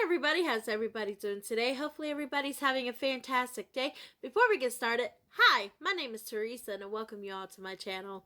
Everybody, how's everybody doing today? Hopefully everybody's having a fantastic day. Before we get started, hi, my name is Teresa and I welcome you all to my channel.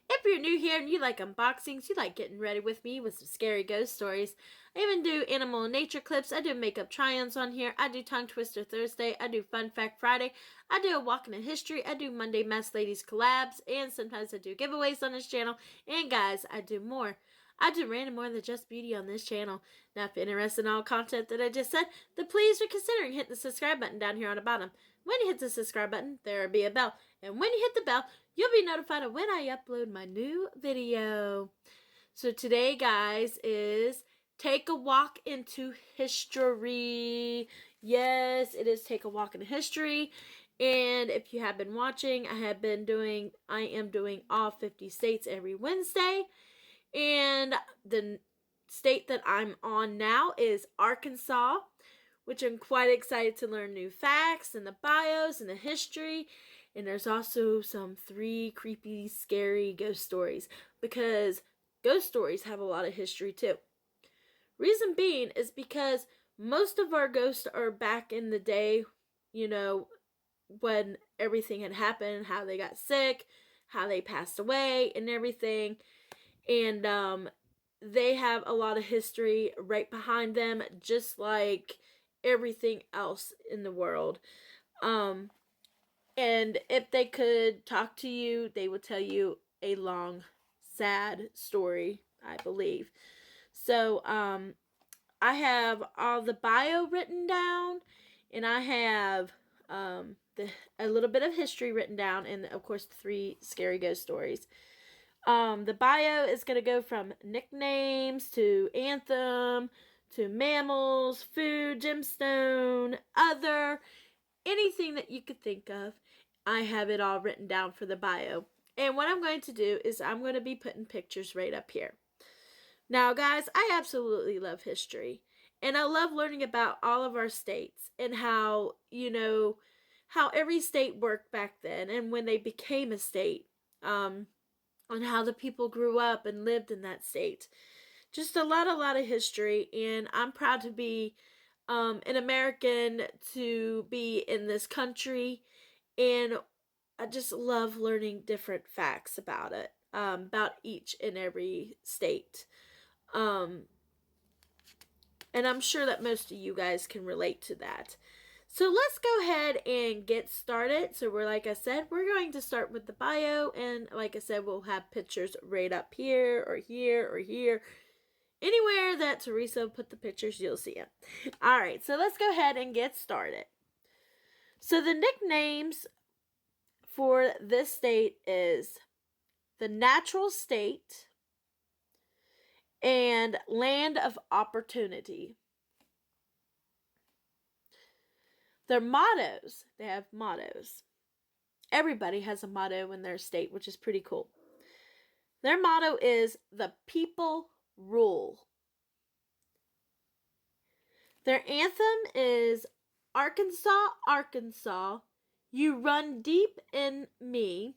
If you're new here and you like unboxings, you like getting ready with me with some scary ghost stories, I even do animal and nature clips, I do makeup try-ons on here, I do tongue twister Thursday, I do fun fact Friday, I do a walking in history, I do Monday Mass Ladies collabs, and sometimes I do giveaways on this channel, and guys, I do more. I do random more than just beauty on this channel. Now, if you're interested in all content that I just said, then please consider hitting the subscribe button down here on the bottom. When you hit the subscribe button, there will be a bell. And when you hit the bell, you'll be notified of when I upload my new video. So today, guys, is Take a Walk into History. Yes, it is Take a Walk into History. And if you have been watching, I am doing all 50 states every Wednesday. And the state that I'm on now is Arkansas, which I'm quite excited to learn new facts and the bios and the history. And there's also some 3 creepy, scary ghost stories because ghost stories have a lot of history too. Reason being is because most of our ghosts are back in the day, when everything had happened, how they got sick, how they passed away, and everything. And they have a lot of history right behind them, just like everything else in the world. And if they could talk to you, they would tell you a long, sad story, I believe. So, I have all the bio written down, and I have a little bit of history written down, and of course, 3 scary ghost stories. The bio is going to go from nicknames to anthem to mammals, food, gemstone, other, anything that you could think of. I have it all written down for the bio. And what I'm going to do is I'm going to be putting pictures right up here. Now, guys, I absolutely love history. And I love learning about all of our states and how every state worked back then and when they became a state. On how the people grew up and lived in that state. Just a lot of history, and I'm proud to be an American, to be in this country, and I just love learning different facts about it, about each and every state. And I'm sure that most of you guys can relate to that. So let's go ahead and get started. So like I said, we're going to start with the bio. And like I said, we'll have pictures right up here or here or here. Anywhere that Teresa put the pictures, you'll see it. All right, so let's go ahead and get started. So the nicknames for this state is the Natural State and Land of Opportunity. Their mottos, they have mottos. Everybody has a motto in their state, which is pretty cool. Their motto is, the people rule. Their anthem is, Arkansas, Arkansas, you run deep in me.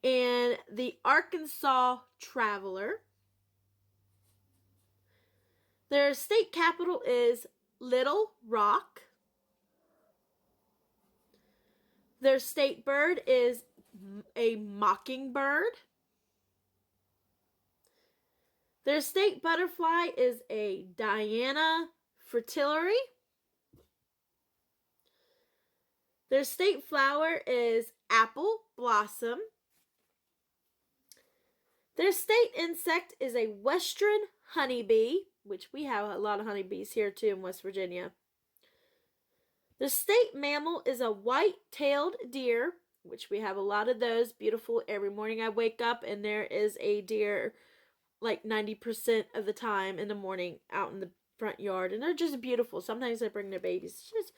And the Arkansas Traveler. Their state capital is Little Rock. Their state bird is a mockingbird. Their state butterfly is a Diana fritillary. Their state flower is apple blossom. Their state insect is a western honeybee, which we have a lot of honeybees here too in West Virginia. The state mammal is a white-tailed deer, which we have a lot of those. Beautiful. Every morning I wake up and there is a deer like 90% of the time in the morning out in the front yard. And they're just beautiful. Sometimes they bring their babies. It's just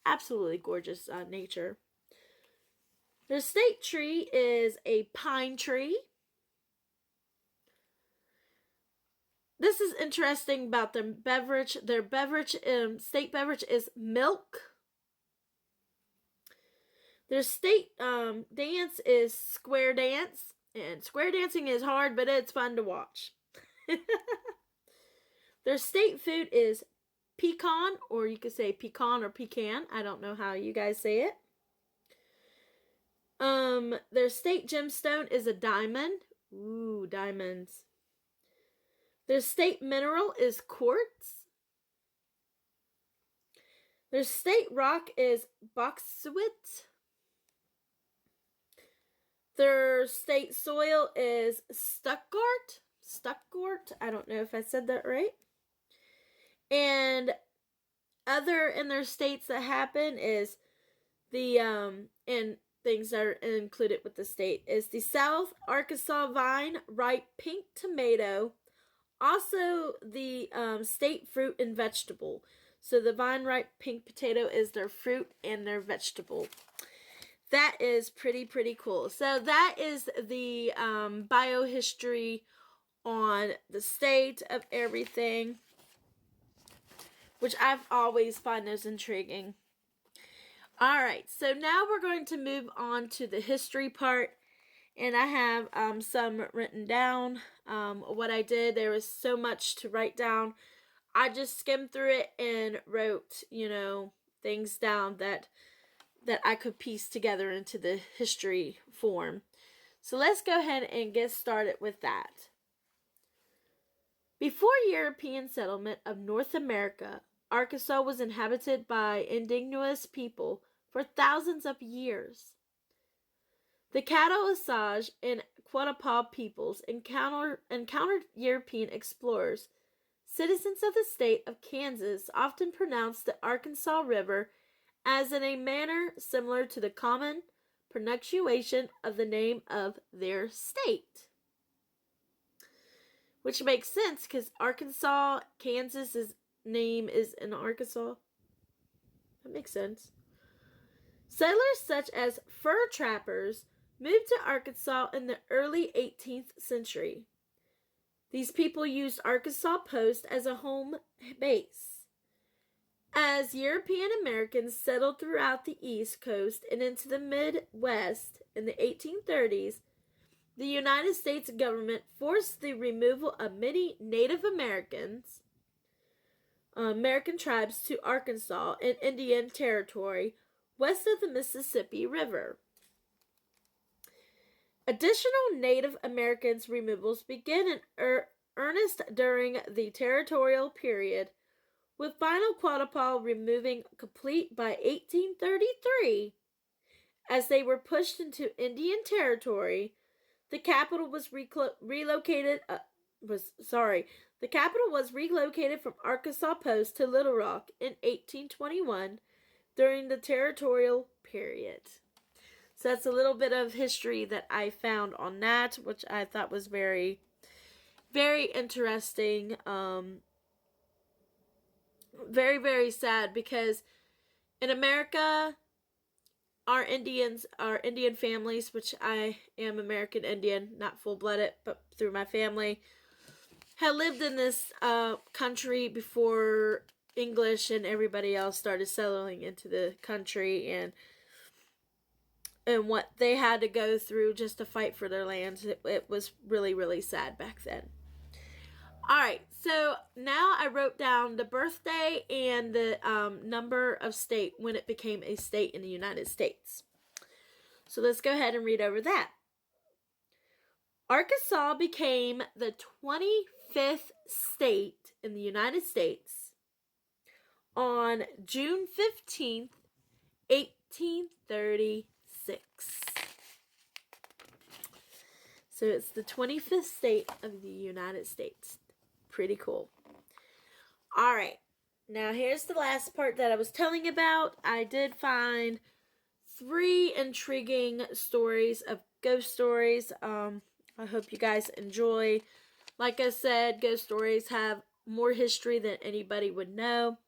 absolutely gorgeous nature. Their state tree is a pine tree. This is interesting about their beverage. Their state beverage is milk. Their state dance is square dance. And square dancing is hard, but it's fun to watch. Their state food is pecan, or you could say pecan or pecan. I don't know how you guys say it. Their state gemstone is a diamond. Ooh, diamonds. Their state mineral is quartz. Their state rock is bauxite. Their state soil is Stuttgart. Stuttgart. I don't know if I said that right. And other in their states that happen is the and things that are included with the state is the South Arkansas vine, ripe pink tomato, also the state fruit and vegetable. So the vine ripe pink potato is their fruit and their vegetable. That is pretty cool. So that is the biohistory on the state of everything, which I've always find those intriguing. All right, so now we're going to move on to the history part, and I have some written down. What I did, there was so much to write down. I just skimmed through it and wrote, things down that I could piece together into the history form. So let's go ahead and get started with that. Before European settlement of North America, Arkansas was inhabited by indigenous people for thousands of years. The Caddo Osage and Quattapah peoples encountered European explorers. Citizens of the state of Kansas often pronounced the Arkansas River as in a manner similar to the common pronunciation of the name of their state. Which makes sense because Arkansas, Kansas's name is in Arkansas. That makes sense. Settlers such as fur trappers moved to Arkansas in the early 18th century. These people used Arkansas Post as a home base. As European Americans settled throughout the East Coast and into the Midwest in the 1830s, the United States government forced the removal of many Native American tribes to Arkansas and Indian Territory west of the Mississippi River. Additional Native Americans removals began in earnest during the territorial period, with final Quattapah removing complete by 1833. As they were pushed into Indian Territory, the capital was relocated. The capital was relocated from Arkansas Post to Little Rock in 1821 during the territorial period. So that's a little bit of history that I found on that, which I thought was very, very interesting. Very, very sad because in America, our Indian families, which I am American Indian, not full-blooded, but through my family, had lived in this country before English and everybody else started settling into the country, and what they had to go through just to fight for their lands. It was really, really sad back then. Alright, so now I wrote down the birthday and the number of state when it became a state in the United States. So let's go ahead and read over that. Arkansas became the 25th state in the United States on June 15th, 1836. So it's the 25th state of the United States. Pretty cool. Alright, now here's the last part that I was telling you about. I did find 3 intriguing stories of ghost stories. I hope you guys enjoy. Like I said, ghost stories have more history than anybody would know.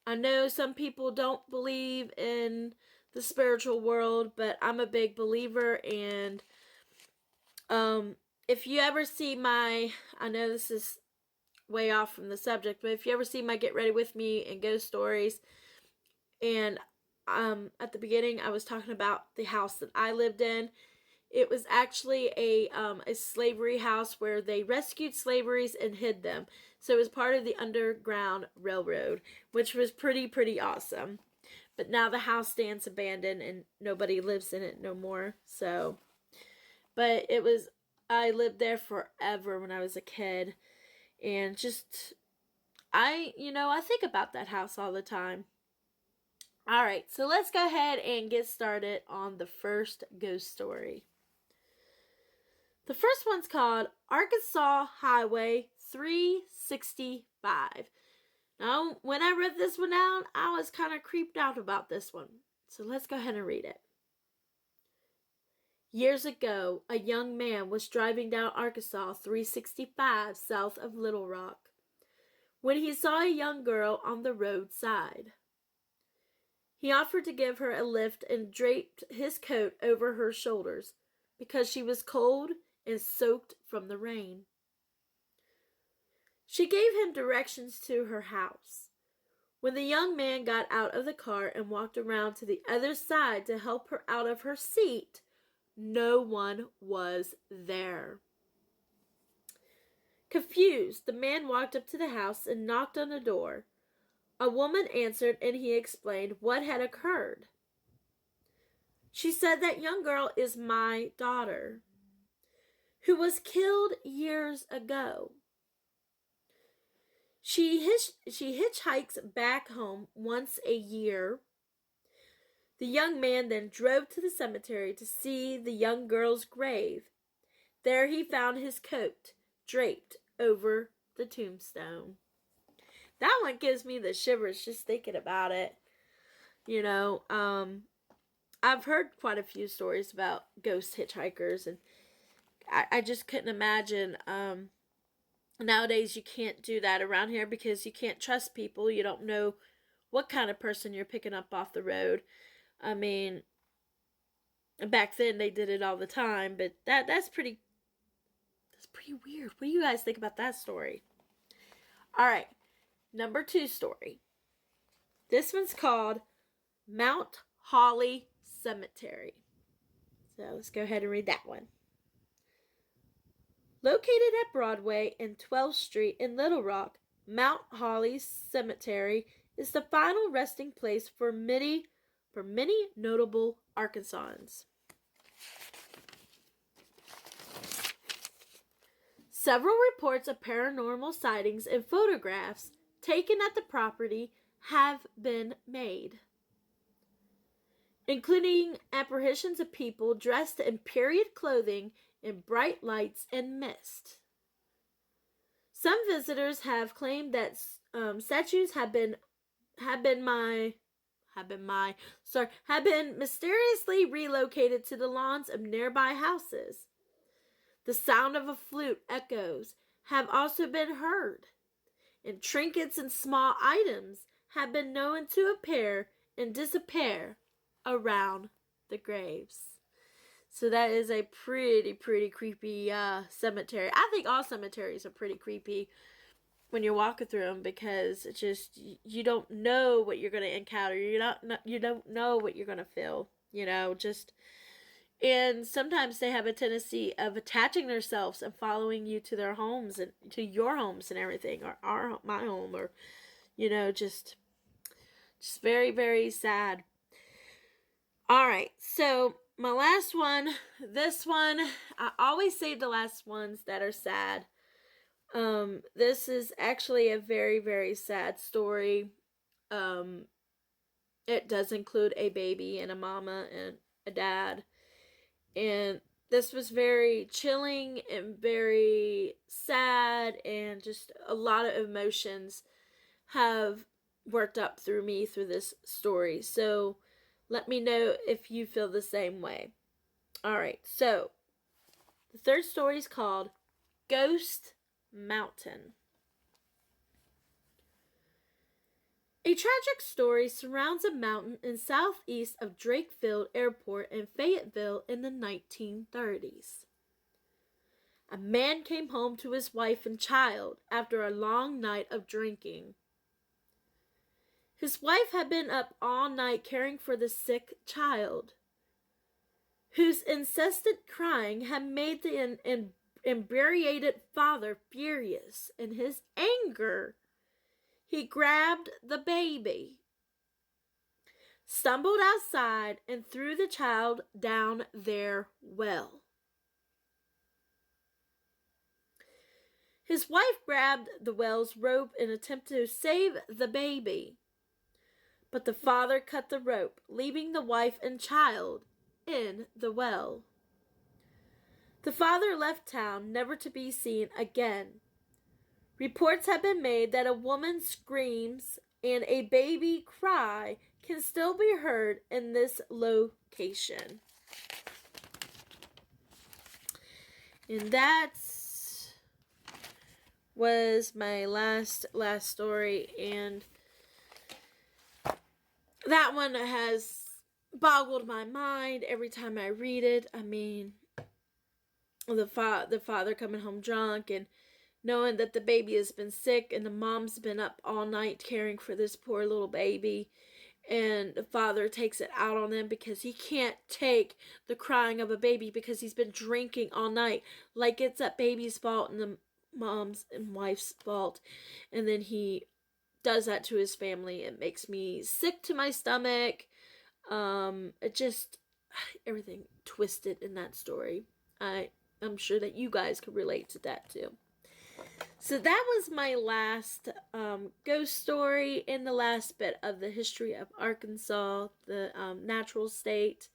I know some people don't believe in the spiritual world, but I'm a big believer, and if you ever see I know this is way off from the subject, but if you ever see my Get Ready With Me and ghost stories, and at the beginning I was talking about the house that I lived in. It was actually a slavery house where they rescued slaves and hid them. So it was part of the Underground Railroad, which was pretty awesome. But now the house stands abandoned and nobody lives in it no more. So, but it was, I lived there forever when I was a kid. And just, I think about that house all the time. All right, so let's go ahead and get started on the first ghost story. The first one's called Arkansas Highway 365. Now, when I read this one down, I was kind of creeped out about this one. So let's go ahead and read it. Years ago, a young man was driving down Arkansas 365 south of Little Rock when he saw a young girl on the roadside. He offered to give her a lift and draped his coat over her shoulders because she was cold and soaked from the rain. She gave him directions to her house. When the young man got out of the car and walked around to the other side to help her out of her seat, no one was there. Confused, the man walked up to the house and knocked on the door. A woman answered and he explained what had occurred. She said, "That young girl is my daughter, who was killed years ago. She hitchhikes back home once a year." The young man then drove to the cemetery to see the young girl's grave. There he found his coat draped over the tombstone. That one gives me the shivers just thinking about it. I've heard quite a few stories about ghost hitchhikers, and I just couldn't imagine. Nowadays, you can't do that around here because you can't trust people. You don't know what kind of person you're picking up off the road. I mean, back then they did it all the time, but that's pretty weird. What do you guys think about that story? All right, number 2 story. This one's called Mount Holly Cemetery. So let's go ahead and read that one. Located at Broadway and 12th Street in Little Rock, Mount Holly Cemetery is the final resting place for many notable Arkansans. Several reports of paranormal sightings and photographs taken at the property have been made, including apparitions of people dressed in period clothing in bright lights and mist. Some visitors have claimed that statues have been mysteriously relocated to the lawns of nearby houses. The sound of a flute echoes have also been heard, and trinkets and small items have been known to appear and disappear around the graves. So that is a pretty creepy cemetery. I think all cemeteries are pretty creepy when you're walking through them because it's just, you don't know what you're going to encounter. You don't know what you're going to feel. And sometimes they have a tendency of attaching themselves and following you to their homes and to your homes and everything, or my home, or just very sad. All right, so my last one, this one, I always save the last ones that are sad. This is actually a very sad story. It does include a baby and a mama and a dad. And this was very chilling and very sad, and just a lot of emotions have worked up through me through this story. So let me know if you feel the same way. All right, so the third story is called Ghost Mountain. A tragic story surrounds a mountain in southeast of Drake Field Airport in Fayetteville in the 1930s. A man came home to his wife and child after a long night of drinking. His wife had been up all night caring for the sick child, whose incessant crying had made the inebriated father furious. In his anger, he grabbed the baby, stumbled outside, and threw the child down their well. His wife grabbed the well's rope and attempted to save the baby, but the father cut the rope, leaving the wife and child in the well. The father left town, never to be seen again. Reports have been made that a woman's screams and a baby cry can still be heard in this location. And that was my last story, and that one has boggled my mind every time I read it. I mean, the father coming home drunk and knowing that the baby has been sick and the mom's been up all night caring for this poor little baby, and the father takes it out on them because he can't take the crying of a baby because he's been drinking all night, like it's that baby's fault and the mom's and wife's fault. And then he does that to his family. It makes me sick to my stomach. It just, everything twisted in that story. I'm sure that you guys could relate to that too. So that was my last ghost story and the last bit of the history of Arkansas, the natural state.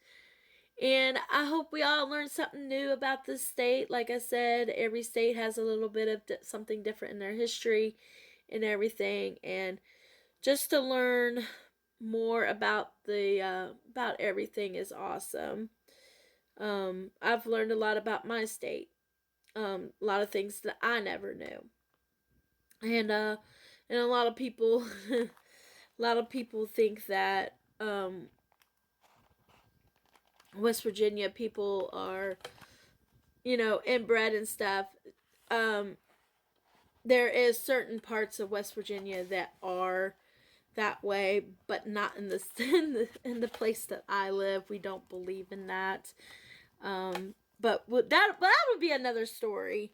And I hope we all learned something new about this state. Like I said, every state has a little bit of something different in their history and everything. And just to learn more about the about everything is awesome. I've learned a lot about my state. A lot of things that I never knew. And a lot of people a lot of people think that West Virginia people are, inbred and stuff. There is certain parts of West Virginia that are that way, but not in the in the place that I live. We don't believe in that. But that would be another story.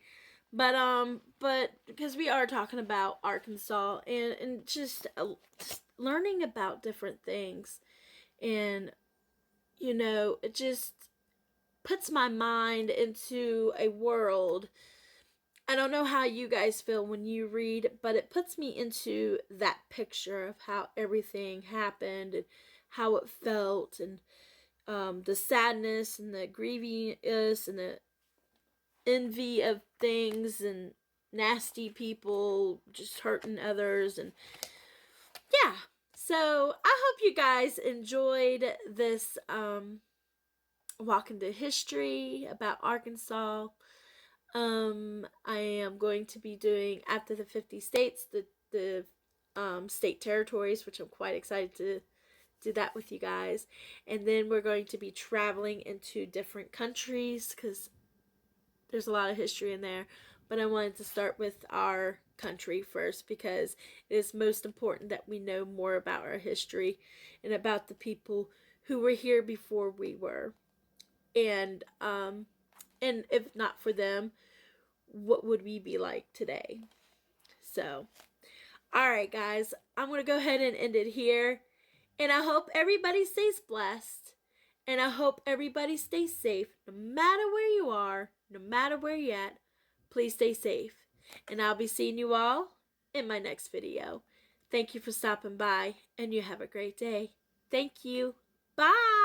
But because we are talking about Arkansas and just learning about different things, and it just puts my mind into a world. I don't know how you guys feel when you read, but it puts me into that picture of how everything happened and how it felt, and the sadness and the grievingness and the envy of things and nasty people just hurting others. And yeah, so I hope you guys enjoyed this walk into history about Arkansas. I am going to be doing, after the 50 states, the state territories, which I'm quite excited to do that with you guys. And then we're going to be traveling into different countries because there's a lot of history in there. But I wanted to start with our country first because it is most important that we know more about our history and about the people who were here before we were. And if not for them, what would we be like today? So, all right, guys, I'm going to go ahead and end it here. And I hope everybody stays blessed. And I hope everybody stays safe, no matter where you are, no matter where you're at. Please stay safe. And I'll be seeing you all in my next video. Thank you for stopping by, and you have a great day. Thank you. Bye.